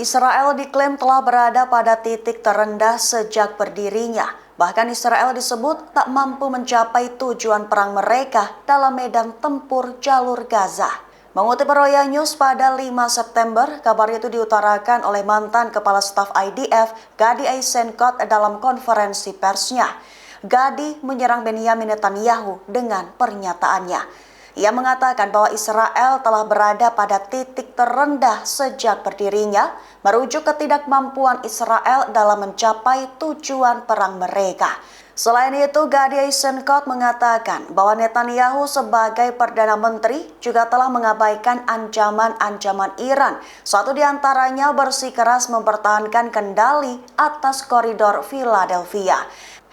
Israel diklaim telah berada pada titik terendah sejak berdirinya. Bahkan Israel disebut tak mampu mencapai tujuan perang mereka dalam medan tempur jalur Gaza. Mengutip Roya News pada 5 September, kabar itu diutarakan oleh mantan Kepala Staf IDF, Gadi Eisenkot dalam konferensi persnya. Gadi menyerang Benyamin Netanyahu dengan pernyataannya. Ia mengatakan bahwa Israel telah berada pada titik terendah sejak berdirinya, merujuk ketidakmampuan Israel dalam mencapai tujuan perang mereka. Selain itu, Gadi Eisenkot mengatakan bahwa Netanyahu sebagai Perdana Menteri juga telah mengabaikan ancaman-ancaman Iran. Satu di antaranya bersikeras mempertahankan kendali atas koridor Philadelphia.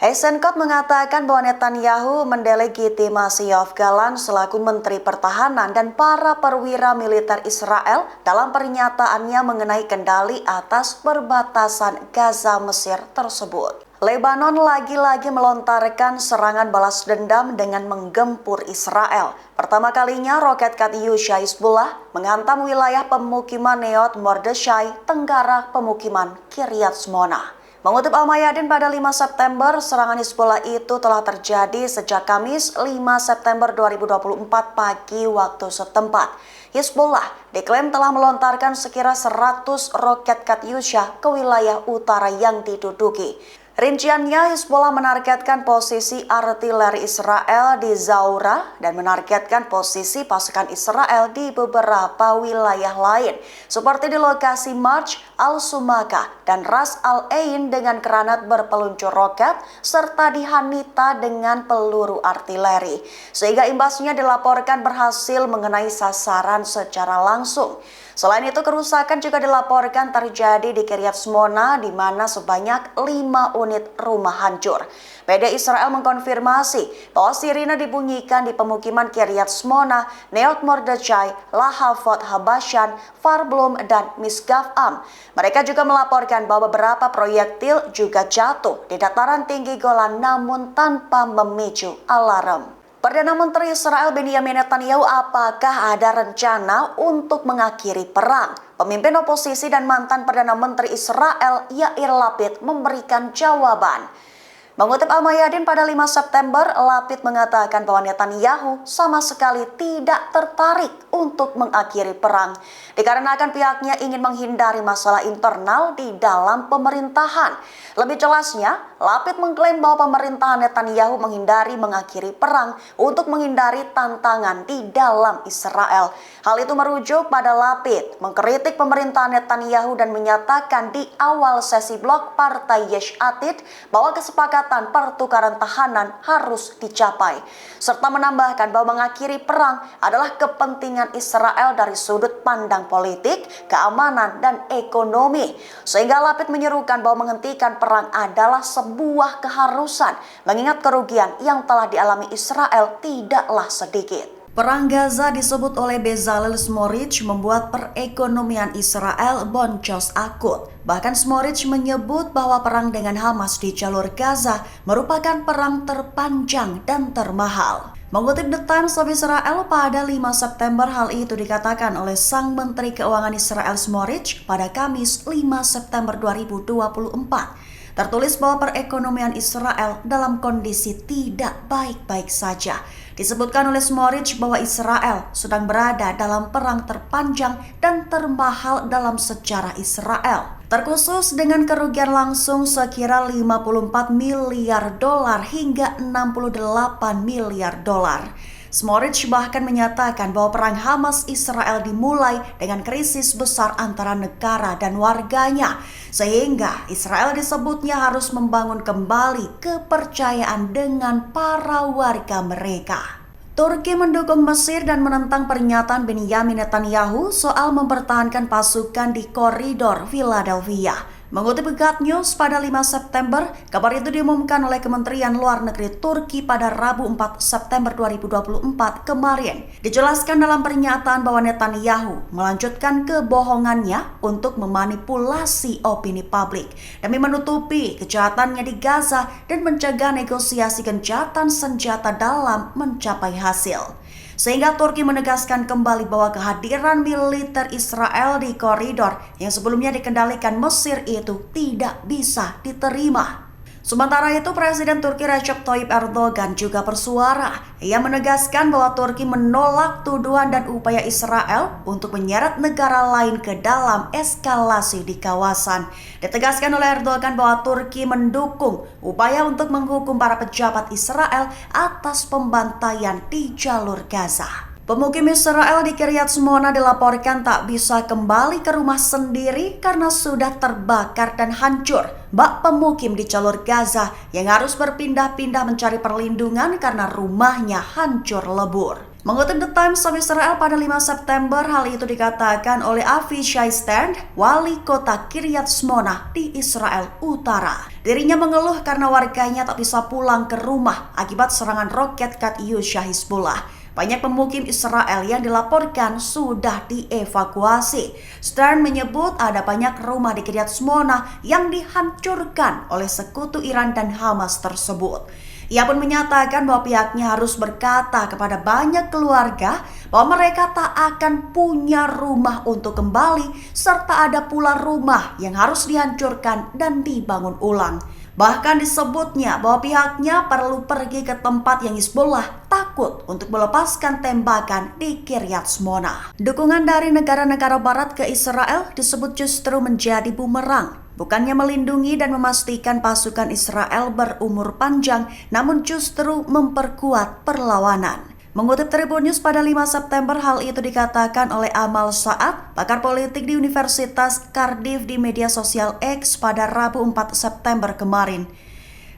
Eisenkot mengatakan bahwa Netanyahu mendelegitimasi Yoav Gallant selaku Menteri Pertahanan dan para perwira militer Israel dalam pernyataannya mengenai kendali atas perbatasan Gaza Mesir tersebut. Lebanon lagi-lagi melontarkan serangan balas dendam dengan menggempur Israel. Pertama kalinya roket Katyusha Hizbullah menghantam wilayah pemukiman Neot Mordechai, tenggara pemukiman Kiryat Shmona. Mengutip Al-Mayadin pada 5 September, serangan Hizbullah itu telah terjadi sejak Kamis 5 September 2024 pagi waktu setempat. Hizbullah diklaim telah melontarkan sekira 100 roket Katyusha ke wilayah utara yang diduduki. Rinciannya, Hizbullah menargetkan posisi artileri Israel di Zaura dan menargetkan posisi pasukan Israel di beberapa wilayah lain, seperti di lokasi Marj al-Sumaka dan Ras al-Ain dengan granat berpeluncur roket, serta di Hanita dengan peluru artileri, sehingga imbasnya dilaporkan berhasil mengenai sasaran secara langsung. Selain itu, kerusakan juga dilaporkan terjadi di Kiryat Shmona, di mana sebanyak 5 unit rumah hancur. PD Israel mengkonfirmasi bahwa sirine dibunyikan di pemukiman Kiryat Shmona, Neot Mordechai, Lahavot Habashan, Farblum, dan Misgaf Am. Mereka juga melaporkan bahwa beberapa proyektil juga jatuh di dataran tinggi Golan namun tanpa memicu alarm. Perdana Menteri Israel Benyamin Netanyahu apakah ada rencana untuk mengakhiri perang? Pemimpin oposisi dan mantan Perdana Menteri Israel Yair Lapid memberikan jawaban. Mengutip Al-Mayadin pada 5 September, Lapid mengatakan bahwa Netanyahu sama sekali tidak tertarik untuk mengakhiri perang, dikarenakan pihaknya ingin menghindari masalah internal di dalam pemerintahan. Lebih jelasnya, Lapid mengklaim bahwa pemerintahan Netanyahu menghindari mengakhiri perang untuk menghindari tantangan di dalam Israel. Hal itu merujuk pada Lapid mengkritik pemerintahan Netanyahu dan menyatakan di awal sesi blog Partai Yesh Atid bahwa kesepakatan pertukaran tahanan harus dicapai, serta menambahkan bahwa mengakhiri perang adalah kepentingan Israel dari sudut pandang politik, keamanan, dan ekonomi. Sehingga Lapid menyerukan bahwa menghentikan perang adalah sebuah keharusan, mengingat kerugian yang telah dialami Israel tidaklah sedikit. Perang Gaza disebut oleh Bezalel Smotrich membuat perekonomian Israel boncos akut. Bahkan Smotrich menyebut bahwa perang dengan Hamas di jalur Gaza merupakan perang terpanjang dan termahal. Mengutip The Times of Israel pada 5 September, hal itu dikatakan oleh Sang Menteri Keuangan Israel Smotrich pada Kamis 5 September 2024. Tertulis bahwa perekonomian Israel dalam kondisi tidak baik-baik saja. Disebutkan oleh Smotrich bahwa Israel sedang berada dalam perang terpanjang dan termahal dalam sejarah Israel, terkhusus dengan kerugian langsung sekira 54 miliar dolar hingga 68 miliar dolar. Smotrich bahkan menyatakan bahwa perang Hamas Israel dimulai dengan krisis besar antara negara dan warganya, sehingga Israel disebutnya harus membangun kembali kepercayaan dengan para warga mereka. Turki mendukung Mesir dan menentang pernyataan Benyamin Netanyahu soal mempertahankan pasukan di koridor Philadelphia. Mengutip God News pada 5 September, kabar itu diumumkan oleh Kementerian Luar Negeri Turki pada Rabu 4 September 2024 kemarin. Dijelaskan dalam pernyataan bahwa Netanyahu melanjutkan kebohongannya untuk memanipulasi opini publik demi menutupi kejahatannya di Gaza dan mencegah negosiasi gencatan senjata dalam mencapai hasil. sehingga Turki menegaskan kembali bahwa kehadiran militer Israel di koridor yang sebelumnya dikendalikan Mesir itu tidak bisa diterima. Sementara itu, Presiden Turki Recep Tayyip Erdogan juga bersuara. Ia menegaskan bahwa Turki menolak tuduhan dan upaya Israel untuk menyeret negara lain ke dalam eskalasi di kawasan. Ditegaskan oleh Erdogan bahwa Turki mendukung upaya untuk menghukum para pejabat Israel atas pembantaian di jalur Gaza. Pemukim Israel di Kiryat Shmona dilaporkan tak bisa kembali ke rumah sendiri karena sudah terbakar dan hancur. Bak pemukim di jalur Gaza yang harus berpindah-pindah mencari perlindungan karena rumahnya hancur lebur. Mengutip The Times of Israel pada 5 September, hal itu dikatakan oleh Avishai Stern, wali kota Kiryat Shmona di Israel Utara. Dirinya mengeluh karena warganya tak bisa pulang ke rumah akibat serangan roket Katyusha Hizbullah. Banyak pemukim Israel yang dilaporkan sudah dievakuasi. Stern menyebut ada banyak rumah di Kiryat Shmona yang dihancurkan oleh sekutu Iran dan Hamas tersebut. Ia pun menyatakan bahwa pihaknya harus berkata kepada banyak keluarga bahwa mereka tak akan punya rumah untuk kembali, serta ada pula rumah yang harus dihancurkan dan dibangun ulang. Bahkan disebutnya bahwa pihaknya perlu pergi ke tempat yang Hizbullah takut untuk melepaskan tembakan di Kiryat Shmona. Dukungan dari negara-negara barat ke Israel disebut justru menjadi bumerang. Bukannya melindungi dan memastikan pasukan Israel berumur panjang, namun justru memperkuat perlawanan. Mengutip Tribun News pada 5 September, hal itu dikatakan oleh Amal Saad, pakar politik di Universitas Cardiff di media sosial X pada Rabu 4 September kemarin.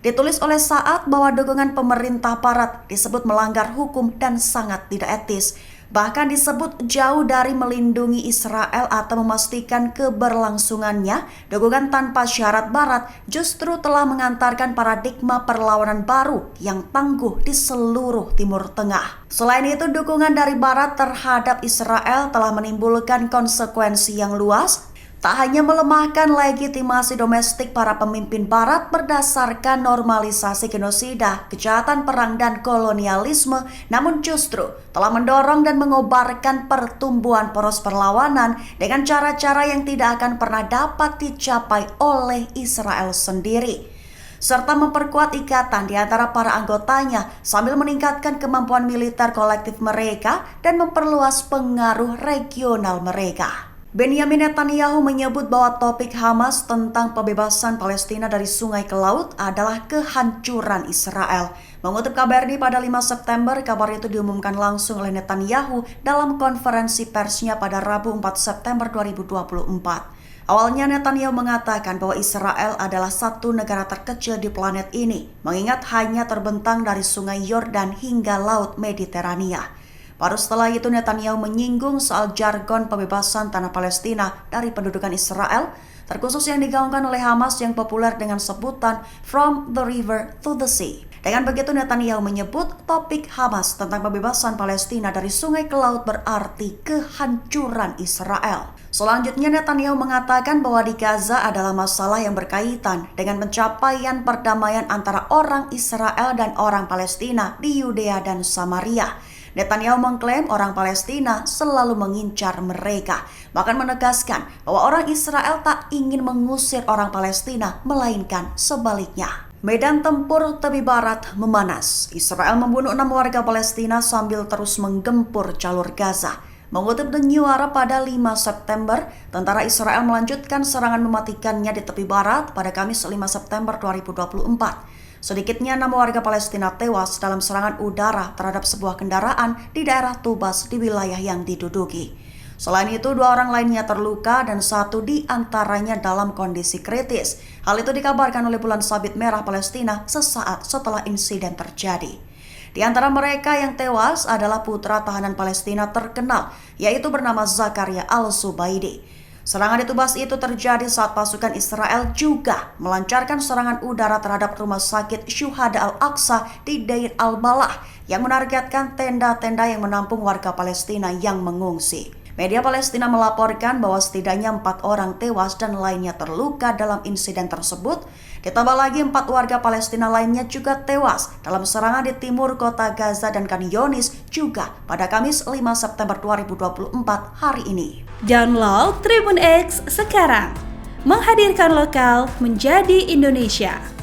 Ditulis oleh Saad bahwa dukungan pemerintah barat disebut melanggar hukum dan sangat tidak etis. Bahkan disebut jauh dari melindungi Israel atau memastikan keberlangsungannya, dukungan tanpa syarat barat justru telah mengantarkan paradigma perlawanan baru yang tangguh di seluruh Timur Tengah. Selain itu, dukungan dari barat terhadap Israel telah menimbulkan konsekuensi yang luas. Tak hanya melemahkan legitimasi domestik para pemimpin barat berdasarkan normalisasi genosida, kejahatan perang dan kolonialisme, namun justru telah mendorong dan mengobarkan pertumbuhan poros perlawanan dengan cara-cara yang tidak akan pernah dapat dicapai oleh Israel sendiri, serta memperkuat ikatan di antara para anggotanya sambil meningkatkan kemampuan militer kolektif mereka dan memperluas pengaruh regional mereka. Benyamin Netanyahu menyebut bahwa topik Hamas tentang pembebasan Palestina dari sungai ke laut adalah kehancuran Israel. Mengutip KBRI pada 5 September, kabar itu diumumkan langsung oleh Netanyahu dalam konferensi persnya pada Rabu 4 September 2024. Awalnya Netanyahu mengatakan bahwa Israel adalah satu negara terkecil di planet ini, mengingat hanya terbentang dari sungai Yordan hingga Laut Mediterania. Baru setelah itu Netanyahu menyinggung soal jargon pembebasan tanah Palestina dari pendudukan Israel, terkhusus yang digaungkan oleh Hamas yang populer dengan sebutan From the River to the Sea. Dengan begitu Netanyahu menyebut topik Hamas tentang pembebasan Palestina dari sungai ke laut berarti kehancuran Israel. Selanjutnya Netanyahu mengatakan bahwa di Gaza adalah masalah yang berkaitan dengan pencapaian perdamaian antara orang Israel dan orang Palestina di Yudea dan Samaria. Netanyahu mengklaim orang Palestina selalu mengincar mereka, bahkan menegaskan bahwa orang Israel tak ingin mengusir orang Palestina, melainkan sebaliknya. Medan tempur tepi barat memanas. Israel membunuh 6 warga Palestina sambil terus menggempur jalur Gaza. Mengutip The New Arab pada 5 September, tentara Israel melanjutkan serangan mematikannya di tepi barat pada Kamis 5 September 2024. Sedikitnya 6 warga Palestina tewas dalam serangan udara terhadap sebuah kendaraan di daerah Tubas di wilayah yang diduduki. Selain itu, 2 orang lainnya terluka dan 1 di antaranya dalam kondisi kritis. Hal itu dikabarkan oleh Bulan Sabit Merah Palestina sesaat setelah insiden terjadi. Di antara mereka yang tewas adalah putra tahanan Palestina terkenal, yaitu bernama Zakaria Al-Zubaidi. Serangan di Tubas itu terjadi saat pasukan Israel juga melancarkan serangan udara terhadap rumah sakit Syuhada Al-Aqsa di Deir al-Balah yang menargetkan tenda-tenda yang menampung warga Palestina yang mengungsi. Media Palestina melaporkan bahwa setidaknya 4 orang tewas dan lainnya terluka dalam insiden tersebut. Ditambah lagi 4 warga Palestina lainnya juga tewas dalam serangan di timur kota Gaza dan Khan Younis juga pada Kamis 5 September 2024 hari ini. Download Tribun X sekarang, menghadirkan lokal menjadi Indonesia.